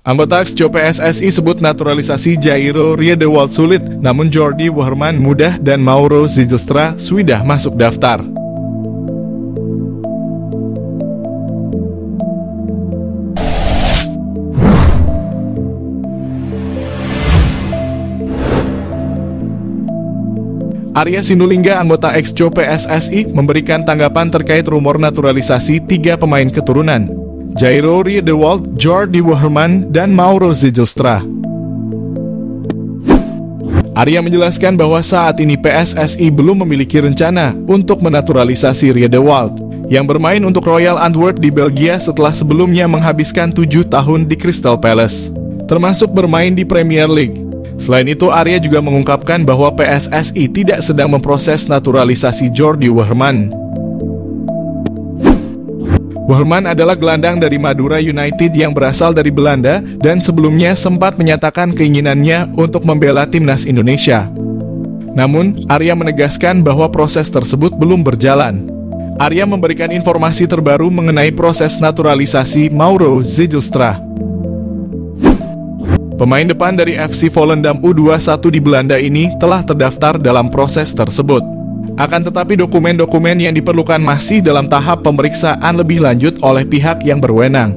Anggota Exco PSSI sebut naturalisasi Jairo Riedewald sulit, namun Jordi Wehrman mudah dan Mauro Zijlstra sudah masuk daftar. Arya Sinulinga, anggota Exco PSSI, memberikan tanggapan terkait rumor naturalisasi 3 pemain keturunan, Jairo Riedewald, Jordi Wehrman, dan Mauro Zijlstra. Arya menjelaskan bahwa saat ini PSSI belum memiliki rencana untuk menaturalisasi Riedewald, yang bermain untuk Royal Antwerp di Belgia setelah sebelumnya menghabiskan 7 tahun di Crystal Palace, termasuk bermain di Premier League. Selain itu, Arya juga mengungkapkan bahwa PSSI tidak sedang memproses naturalisasi Jordi Wehrman. Wehrman adalah gelandang dari Madura United yang berasal dari Belanda dan sebelumnya sempat menyatakan keinginannya untuk membela timnas Indonesia. Namun, Arya menegaskan bahwa proses tersebut belum berjalan. Arya memberikan informasi terbaru mengenai proses naturalisasi Mauro Zijlstra. Pemain depan dari FC Volendam U21 di Belanda ini telah terdaftar dalam proses tersebut. Akan tetapi dokumen-dokumen yang diperlukan masih dalam tahap pemeriksaan lebih lanjut oleh pihak yang berwenang.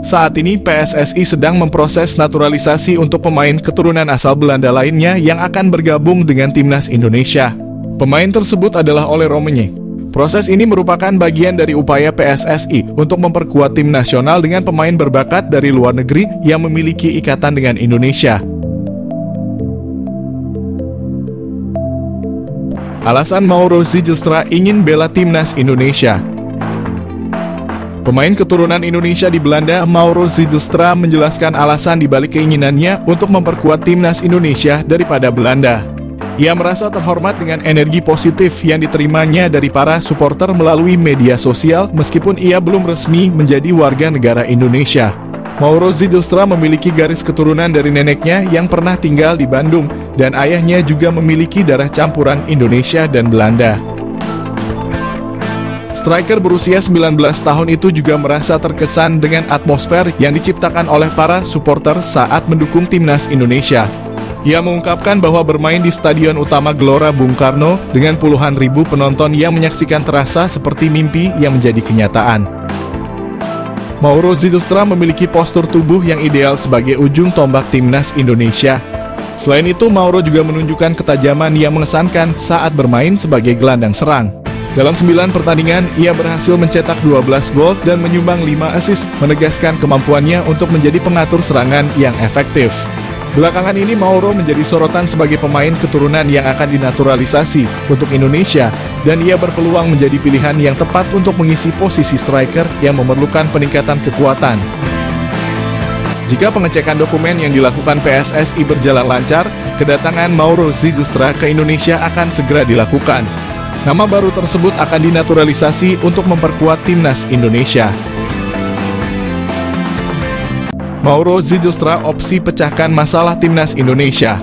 Saat ini PSSI sedang memproses naturalisasi untuk pemain keturunan asal Belanda lainnya yang akan bergabung dengan timnas Indonesia. Pemain tersebut adalah Ole Rommenje. Proses ini merupakan bagian dari upaya PSSI untuk memperkuat tim nasional dengan pemain berbakat dari luar negeri yang memiliki ikatan dengan Indonesia. Alasan Mauro Zijlstra ingin bela timnas Indonesia. Pemain keturunan Indonesia di Belanda, Mauro Zijlstra menjelaskan alasan dibalik keinginannya untuk memperkuat timnas Indonesia daripada Belanda. Ia merasa terhormat dengan energi positif yang diterimanya dari para supporter melalui media sosial meskipun ia belum resmi menjadi warga negara Indonesia. Mauro Zijlstra memiliki garis keturunan dari neneknya yang pernah tinggal di Bandung dan ayahnya juga memiliki darah campuran Indonesia dan Belanda. Striker berusia 19 tahun itu juga merasa terkesan dengan atmosfer yang diciptakan oleh para supporter saat mendukung timnas Indonesia. Ia mengungkapkan bahwa bermain di Stadion Utama Gelora Bung Karno dengan puluhan ribu penonton yang menyaksikan terasa seperti mimpi yang menjadi kenyataan. Mauro Zijlstra memiliki postur tubuh yang ideal sebagai ujung tombak timnas Indonesia. Selain itu, Mauro juga menunjukkan ketajaman yang mengesankan saat bermain sebagai gelandang serang. Dalam 9 pertandingan, ia berhasil mencetak 12 gol dan menyumbang 5 assist, menegaskan kemampuannya untuk menjadi pengatur serangan yang efektif. Belakangan ini Mauro menjadi sorotan sebagai pemain keturunan yang akan dinaturalisasi untuk Indonesia dan ia berpeluang menjadi pilihan yang tepat untuk mengisi posisi striker yang memerlukan peningkatan kekuatan. Jika pengecekan dokumen yang dilakukan PSSI berjalan lancar, kedatangan Mauro Zijlstra ke Indonesia akan segera dilakukan. Nama baru tersebut akan dinaturalisasi untuk memperkuat timnas Indonesia. Mauro Zijlstra opsi pecahkan masalah timnas Indonesia.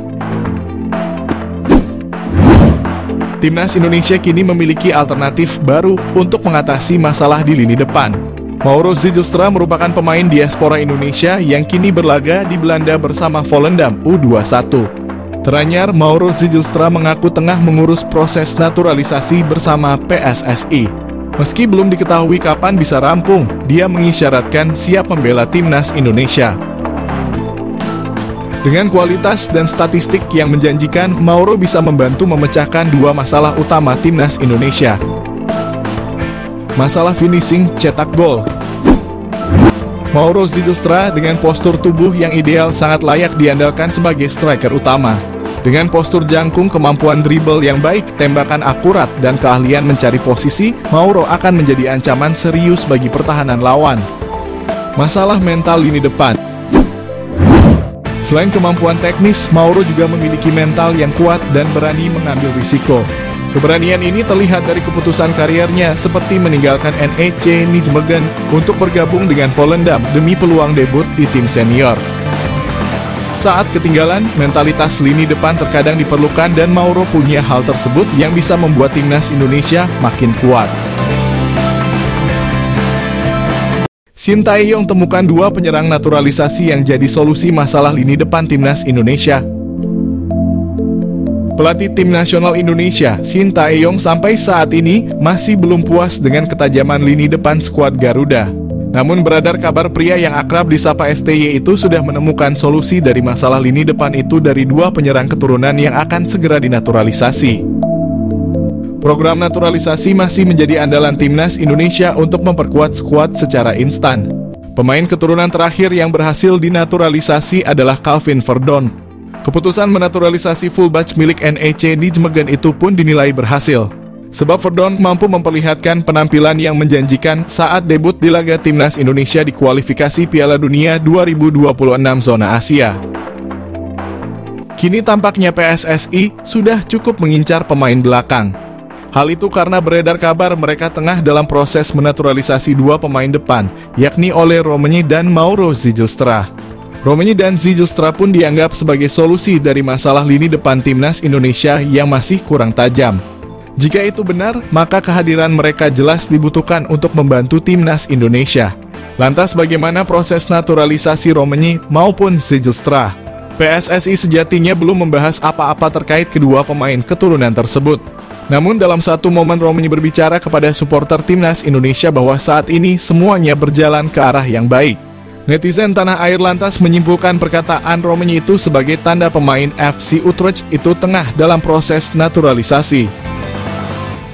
Timnas Indonesia kini memiliki alternatif baru untuk mengatasi masalah di lini depan. Mauro Zijlstra merupakan pemain diaspora Indonesia yang kini berlaga di Belanda bersama Volendam U21. Teranyar, Mauro Zijlstra mengaku tengah mengurus proses naturalisasi bersama PSSI. Meski belum diketahui kapan bisa rampung, dia mengisyaratkan siap membela timnas Indonesia. Dengan kualitas dan statistik yang menjanjikan, Mauro bisa membantu memecahkan 2 masalah utama timnas Indonesia. Masalah finishing cetak gol. Mauro Zijlstra dengan postur tubuh yang ideal sangat layak diandalkan sebagai striker utama. Dengan postur jangkung, kemampuan dribble yang baik, tembakan akurat, dan keahlian mencari posisi, Mauro akan menjadi ancaman serius bagi pertahanan lawan. Masalah mental lini depan. Selain kemampuan teknis, Mauro juga memiliki mental yang kuat dan berani mengambil risiko. Keberanian ini terlihat dari keputusan kariernya seperti meninggalkan NEC Nijmegen untuk bergabung dengan Volendam demi peluang debut di tim senior. Saat ketinggalan, mentalitas lini depan terkadang diperlukan dan Mauro punya hal tersebut yang bisa membuat timnas Indonesia makin kuat. Sintayong temukan dua penyerang naturalisasi yang jadi solusi masalah lini depan timnas Indonesia. Pelatih tim nasional Indonesia, Sintayong, sampai saat ini masih belum puas dengan ketajaman lini depan skuad Garuda. Namun beredar kabar pria yang akrab disapa STY itu sudah menemukan solusi dari masalah lini depan itu dari dua penyerang keturunan yang akan segera dinaturalisasi. Program naturalisasi masih menjadi andalan timnas Indonesia untuk memperkuat skuad secara instan. Pemain keturunan terakhir yang berhasil dinaturalisasi adalah Calvin Verdon. Keputusan menaturalisasi fullback milik NEC Nijmegen itu pun dinilai berhasil. Sebab Verdon mampu memperlihatkan penampilan yang menjanjikan saat debut di laga timnas Indonesia di kualifikasi Piala Dunia 2026 zona Asia. Kini tampaknya PSSI sudah cukup mengincar pemain belakang. Hal itu karena beredar kabar mereka tengah dalam proses menaturalisasi dua pemain depan, yakni Ole Romenyi dan Mauro Zijlstra. Romenyi dan Zijlstra pun dianggap sebagai solusi dari masalah lini depan timnas Indonesia yang masih kurang tajam. Jika itu benar, maka kehadiran mereka jelas dibutuhkan untuk membantu timnas Indonesia. Lantas bagaimana proses naturalisasi Romenyi maupun Zijlstra? PSSI sejatinya belum membahas apa-apa terkait kedua pemain keturunan tersebut. Namun dalam satu momen Romenyi berbicara kepada supporter timnas Indonesia bahwa saat ini semuanya berjalan ke arah yang baik. Netizen tanah air lantas menyimpulkan perkataan Romenyi itu sebagai tanda pemain FC Utrecht itu tengah dalam proses naturalisasi.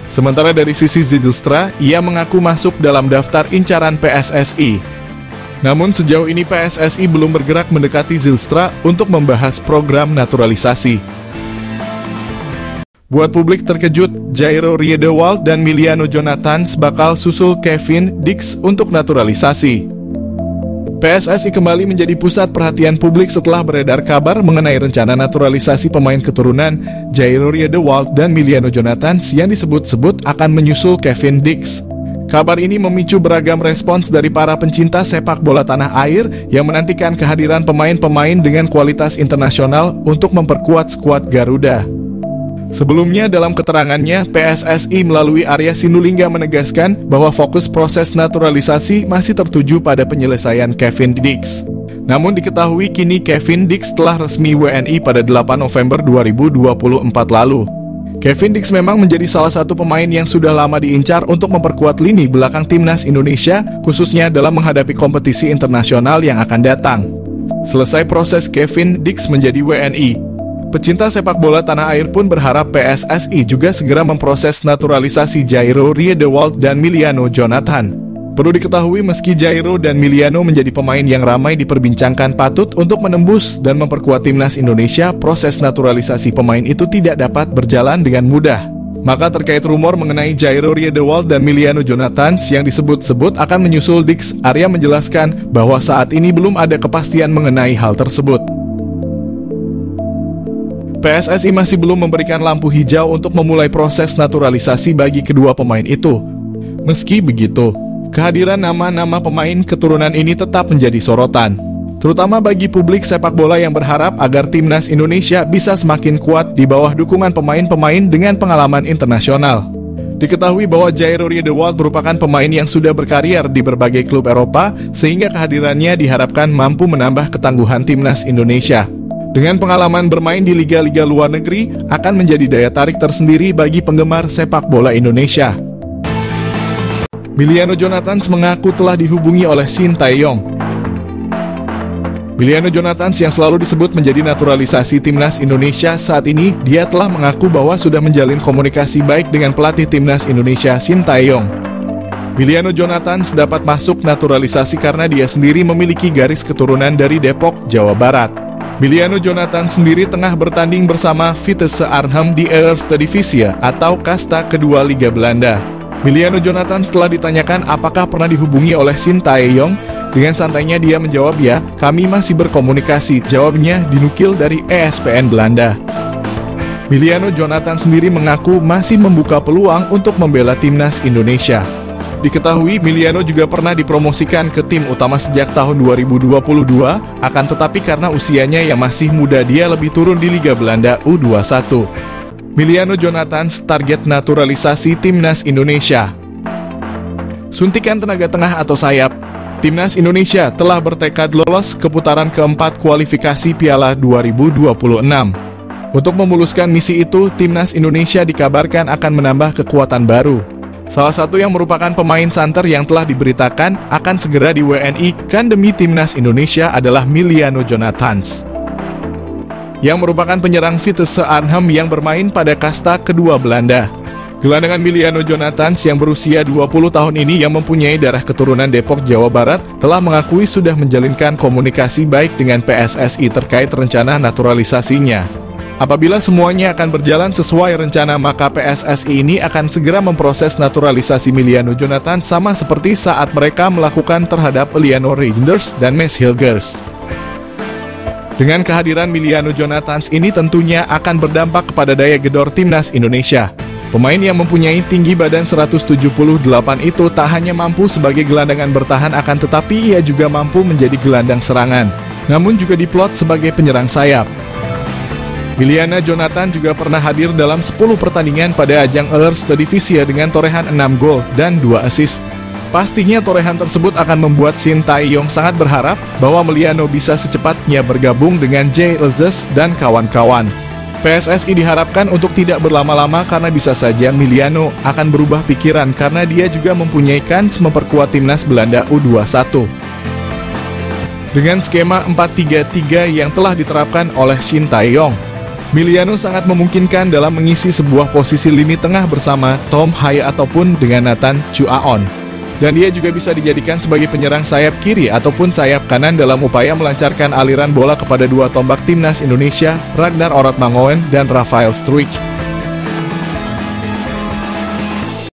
Sementara dari sisi Zijlstra, ia mengaku masuk dalam daftar incaran PSSI. Namun sejauh ini PSSI belum bergerak mendekati Zijlstra untuk membahas program naturalisasi. Buat publik terkejut, Jairo Riedewald dan Miliano Jonathans bakal susul Kevin Dix untuk naturalisasi. PSSI kembali menjadi pusat perhatian publik setelah beredar kabar mengenai rencana naturalisasi pemain keturunan Jairo Riedewald dan Miliano Jonathans yang disebut-sebut akan menyusul Kevin Dix. Kabar ini memicu beragam respons dari para pencinta sepak bola tanah air yang menantikan kehadiran pemain-pemain dengan kualitas internasional untuk memperkuat skuad Garuda. Sebelumnya dalam keterangannya, PSSI melalui Arya Sinulinga menegaskan bahwa fokus proses naturalisasi masih tertuju pada penyelesaian Kevin Dix. Namun diketahui kini Kevin Dix telah resmi WNI pada 8 November 2024 lalu. Kevin Dix memang menjadi salah satu pemain yang sudah lama diincar untuk memperkuat lini belakang timnas Indonesia, khususnya dalam menghadapi kompetisi internasional yang akan datang. Selesai proses Kevin Dix menjadi WNI, pecinta sepak bola tanah air pun berharap PSSI juga segera memproses naturalisasi Jairo Riedewald dan Miliano Jonathan. Perlu diketahui meski Jairo dan Miliano menjadi pemain yang ramai diperbincangkan patut untuk menembus dan memperkuat timnas Indonesia, proses naturalisasi pemain itu tidak dapat berjalan dengan mudah. Maka terkait rumor mengenai Jairo Riedewald dan Miliano Jonathans yang disebut-sebut akan menyusul Dix, Arya menjelaskan bahwa saat ini belum ada kepastian mengenai hal tersebut. PSSI masih belum memberikan lampu hijau untuk memulai proses naturalisasi bagi kedua pemain itu. Meski begitu, kehadiran nama-nama pemain keturunan ini tetap menjadi sorotan, terutama bagi publik sepak bola yang berharap agar timnas Indonesia bisa semakin kuat di bawah dukungan pemain-pemain dengan pengalaman internasional. Diketahui bahwa Jairo Riedewald merupakan pemain yang sudah berkarier di berbagai klub Eropa, sehingga kehadirannya diharapkan mampu menambah ketangguhan timnas Indonesia. Dengan pengalaman bermain di liga-liga luar negeri, akan menjadi daya tarik tersendiri bagi penggemar sepak bola Indonesia. Miliano Jonathans mengaku telah dihubungi oleh Sintayong. Miliano Jonathans yang selalu disebut menjadi naturalisasi timnas Indonesia saat ini, dia telah mengaku bahwa sudah menjalin komunikasi baik dengan pelatih timnas Indonesia Sintayong. Miliano Jonathans dapat masuk naturalisasi karena dia sendiri memiliki garis keturunan dari Depok, Jawa Barat. Miliano Jonathans sendiri tengah bertanding bersama Vitesse Arnhem di Eerste Divisie atau kasta kedua Liga Belanda. Miliano Jonathans telah ditanyakan apakah pernah dihubungi oleh Sintayong. Dengan santainya dia menjawab, "Ya, kami masih berkomunikasi." Jawabnya dinukil dari ESPN Belanda. Miliano Jonathans sendiri mengaku masih membuka peluang untuk membela timnas Indonesia. Diketahui Miliano juga pernah dipromosikan ke tim utama sejak tahun 2022, akan tetapi karena usianya yang masih muda dia lebih turun di Liga Belanda U21. Miliano Jonathans target naturalisasi timnas Indonesia. Suntikan tenaga tengah atau sayap? Timnas Indonesia telah bertekad lolos ke putaran keempat kualifikasi Piala 2026. Untuk memuluskan misi itu, Timnas Indonesia dikabarkan akan menambah kekuatan baru. Salah satu yang merupakan pemain santer yang telah diberitakan akan segera di WNI-kan demi Timnas Indonesia adalah Miliano Jonathans, yang merupakan penyerang Vitesse Arnhem yang bermain pada kasta kedua Belanda. Gelandangan Miliano Jonathans yang berusia 20 tahun ini yang mempunyai darah keturunan Depok, Jawa Barat, telah mengakui sudah menjalinkan komunikasi baik dengan PSSI terkait rencana naturalisasinya. Apabila semuanya akan berjalan sesuai rencana, maka PSSI ini akan segera memproses naturalisasi Miliano Jonathans sama seperti saat mereka melakukan terhadap Eleanor Reinders dan Mads Hilgers. Dengan kehadiran Miliano Jonathans ini tentunya akan berdampak kepada daya gedor Timnas Indonesia. Pemain yang mempunyai tinggi badan 178 itu tak hanya mampu sebagai gelandangan bertahan, akan tetapi ia juga mampu menjadi gelandang serangan, namun juga diplot sebagai penyerang sayap. Miliano Jonathans juga pernah hadir dalam 10 pertandingan pada ajang Eerste Divisie dengan torehan 6 gol dan 2 assist. Pastinya torehan tersebut akan membuat Shin Tae-yong sangat berharap bahwa Miliano bisa secepatnya bergabung dengan Jay Elzes dan kawan-kawan. PSSI diharapkan untuk tidak berlama-lama karena bisa saja Miliano akan berubah pikiran karena dia juga mempunyai kans memperkuat timnas Belanda U21. Dengan skema 4-3-3 yang telah diterapkan oleh Shin Tae-yong, Miliano sangat memungkinkan dalam mengisi sebuah posisi lini tengah bersama Tom Haye ataupun dengan Nathan Chuaon. Dan dia juga bisa dijadikan sebagai penyerang sayap kiri ataupun sayap kanan dalam upaya melancarkan aliran bola kepada dua tombak Timnas Indonesia, Ragnar Orotmangoen dan Rafael Struijk.